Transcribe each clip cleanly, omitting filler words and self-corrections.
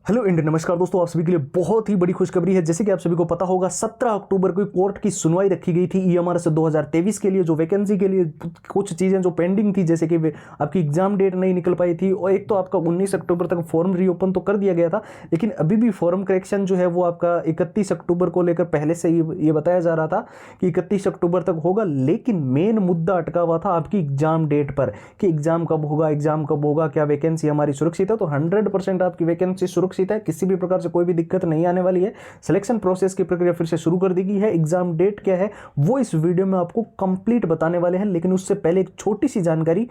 Hello India, नमस्कार दोस्तों। आप सभी के लिए बहुत ही बड़ी खुशखबरी है। जैसे कि आप सभी को पता होगा 17 अक्टूबर को कोर्ट की सुनवाई रखी गई थी ईएमआरएस 2023 के लिए। जो वैकेंसी के लिए कुछ चीज़ें जो पेंडिंग थी, जैसे कि आपकी एग्जाम डेट नहीं निकल पाई थी, और एक तो आपका 19 अक्टूबर तक फॉर्म रीओपन तो कर दिया गया था, लेकिन अभी भी फॉर्म करेक्शन जो है वो आपका 31 अक्टूबर को लेकर पहले से ये बताया जा रहा था कि 31 अक्टूबर तक होगा। लेकिन मेन मुद्दा अटका हुआ था आपकी एग्जाम डेट पर कि एग्जाम कब होगा, क्या वैकेंसी हमारी सुरक्षित है। तो 100% आपकी वैकेंसी सुरक्षित है, किसी भी प्रकार से कोई भी दिक्कत नहीं आने वाली है। सिलेक्शन प्रोसेस की प्रक्रिया फिर से शुरू कर दी गई है। एग्जाम डेट क्या है वो इस वीडियो में आपको कंप्लीट बताने वाले हैं, लेकिन उससे पहले एक छोटी सी जानकारी।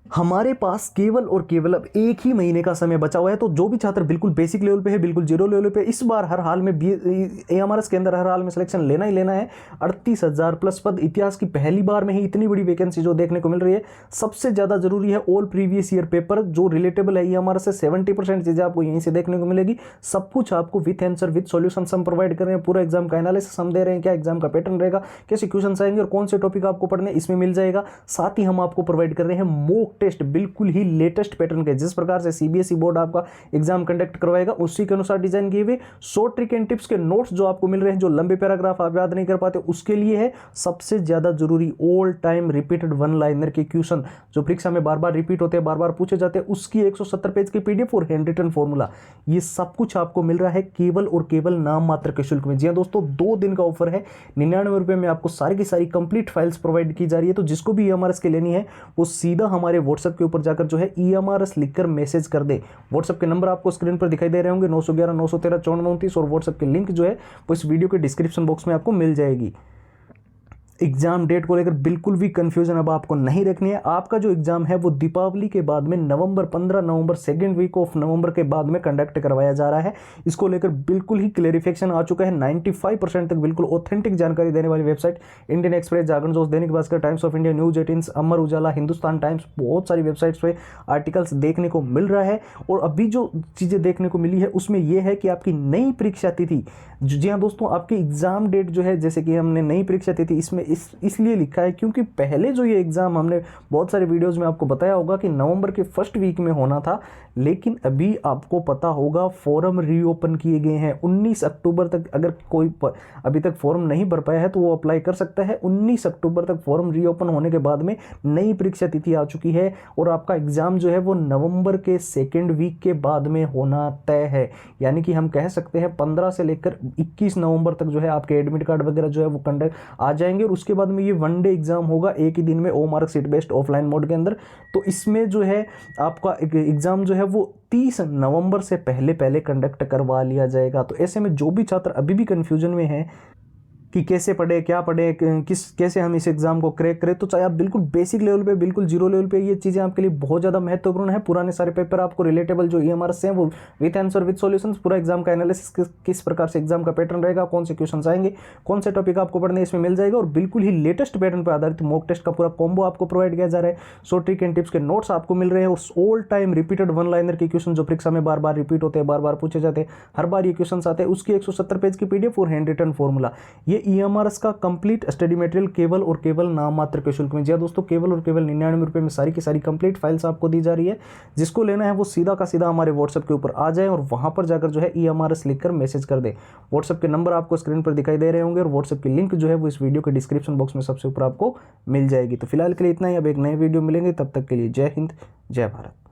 हमारे पास केवल और केवल अब एक ही महीने का समय बचा हुआ है। तो जो भी छात्र बिल्कुल बेसिक लेवल पे है, बिल्कुल जीरो लेवल पे, इस बार हर हाल में एएमआरएस के अंदर हर हाल में सिलेक्शन लेना ही लेना है। 38,000 प्लस पद, इतिहास की पहली बार में ही इतनी बड़ी वैकेंसी जो देखने को मिल रही है। सबसे ज्यादा जरूरी है ऑल प्रीवियस ईयर पेपर जो रिलेटेबल है ईएमआरएस से। 70% चीजें आपको यहीं से देखने को मिलेगी। सब कुछ आपको विथ आंसर विथ सॉल्यूशन हम प्रोवाइड कर रहे हैं। पूरा एग्जाम का एनालिसिस हम दे रहे हैं, क्या एग्जाम का पैटर्न रहेगा, कैसे क्वेश्चन आएंगे और कौन से टॉपिक आपको पढ़ने इसमें मिल जाएगा। साथ ही हम आपको प्रोवाइड कर रहे हैं मॉक टेस्ट, बिल्कुल लेटेस्ट पैटर्न के। जिस प्रकार से सीबीएसई बोर्ड आपका एग्जाम कंडक्ट करवाएगा उसी के अनुसार डिजाइन किए हुए शॉर्ट ट्रिक एंड टिप्स के नोट्स जो आपको मिल रहे हैं, जो लंबे पैराग्राफ आप याद नहीं कर पाते उसके लिए है। सबसे ज्यादा जरूरी all time repeated one liner के क्वेश्चन जो परीक्षा में बार बार रिपीट होते हैं, बार बार पूछे जाते हैं, उसकी 170 पेज की पीडीएफ और हैंड रिटन फॉर्मूला, ये सब कुछ आपको मिल रहा है केवल और केवल नाम मात्र के शुल्क में। जी हाँ दोस्तों, 2 दिन का ऑफर है। 99 रुपए में आपको सारी की सारी कंप्लीट फाइल्स प्रोवाइड की जा रही है। तो जिसको भी ईएमआरएस के लेनी है वो सीधा हमारे व्हाट्सएप के ऊपर जाकर जो है ईएमआरएस लिखकर मैसेज कर दे। व्हाट्सएप के नंबर आपको स्क्रीन पर दिखाई दे रहे होंगे, 911 913 5429, और व्हाट्सएप की लिंक जो है वो इस वीडियो के डिस्क्रिप्शन बॉक्स में आपको मिल जाएगी। एग्जाम डेट को लेकर बिल्कुल भी कंफ्यूजन अब आपको नहीं रखनी है। आपका जो एग्जाम है वो दीपावली के बाद में नवंबर 15 नवंबर सेकेंड वीक ऑफ नवंबर के बाद में कंडक्ट करवाया जा रहा है। इसको लेकर बिल्कुल ही क्लेरिफिकेशन आ चुका है। 95% तक बिल्कुल ऑथेंटिक जानकारी देने वाली वेबसाइट इंडियन एक्सप्रेस, जागरण जोश, Dainik Bhaskar, times of India, news 18, Amar Ujala, Hindustan times, बहुत सारी वेबसाइट्स पे आर्टिकल्स देखने को मिल रहा है। और अभी जो चीजें देखने को मिली है उसमें यह है कि आपकी नई परीक्षा तिथि, जी हाँ दोस्तों, आपकी एग्जाम डेट जो है, जैसे कि हमने नई परीक्षा तिथि इसमें इसलिए लिखा है क्योंकि पहले जो ये एग्जाम हमने बहुत सारे वीडियोस में आपको बताया होगा कि नवंबर के फर्स्ट वीक में होना था, लेकिन अभी आपको पता होगा फॉर्म रीओपन किए गए हैं 19 अक्टूबर तक। अगर कोई अभी तक फॉर्म नहीं भर पाया है तो वो अप्लाई कर सकता है। 19 अक्टूबर तक फॉर्म रीओपन होने के बाद में नई परीक्षा तिथि आ चुकी है और आपका एग्जाम जो है वो नवंबर के सेकेंड वीक के बाद में होना तय है। यानी कि हम कह सकते हैं 15 से लेकर 21 नवंबर तक जो है आपके एडमिट कार्ड वगैरह जो है वो कंडक्ट आ जाएंगे। और उसके बाद में ये वनडे एग्जाम होगा, एक ही दिन में, O mark sheet based offline mode के अंदर। तो इसमें जो है आपका एग्जाम जो है वो 30 नवंबर से पहले पहले कंडक्ट करवा लिया जाएगा। तो ऐसे में जो भी छात्र अभी भी कंफ्यूजन में है कि कैसे पढ़े, क्या पढ़े, कैसे हम इस एग्जाम को क्रैक करें, तो चाहे आप बिल्कुल बेसिक लेवल पे, बिल्कुल जीरो लेवल पे, ये चीज़ें आपके लिए बहुत ज़्यादा महत्वपूर्ण है। पुराने सारे पेपर आपको रिलेटेबल जो ईएमआरएस हैं वो विथ आंसर विथ सॉल्यूशंस, पूरा एग्जाम का एनालिसिस, किस प्रकार से एग्जाम का पैटर्न रहेगा, कौन से क्वेश्चन आएंगे, कौन से टॉपिक आपको पढ़ने इसमें मिल जाएगा। और बिल्कुल ही लेटेस्ट पैटर्न पर आधारित मॉक टेस्ट का पूरा कॉम्बो आपको प्रोवाइड किया जा रहा है। शॉर्ट ट्रिक एंड टिप्स के नोट्स आपको मिल रहे हैं और all time repeated one liner के क्वेश्चन जो परीक्षा में बार बार रिपीट होते हैं, बार बार पूछे जाते हैं, हर बार ये क्वेश्चन आते हैं, उसकी 170 पेज की पीडीएफ और हैंड रिटन फॉर्मूला। ये ईएमआरएस का कंप्लीट स्टडी मटेरियल केवल और केवल नाम मात्र के शुल्क में। जी दोस्तों, केवल और केवल 99 रुपए में सारी की सारी कंप्लीट फाइल्स आपको दी जा रही है। जिसको लेना है वो सीधा का सीधा हमारे व्हाट्सएप के ऊपर आ जाए और वहां पर जाकर जो है ईएमआरएस लिखकर मैसेज कर दे। व्हाट्सएप के नंबर आपको स्क्रीन पर दिखाई दे रहे होंगे और व्हाट्सएप की लिंक जो है वो इस वीडियो के डिस्क्रिप्शन बॉक्स में सबसे ऊपर आपको मिल जाएगी। तो फिलहाल के लिए इतना ही, अब एक नए वीडियो मिलेंगे, तब तक के लिए जय हिंद, जय भारत।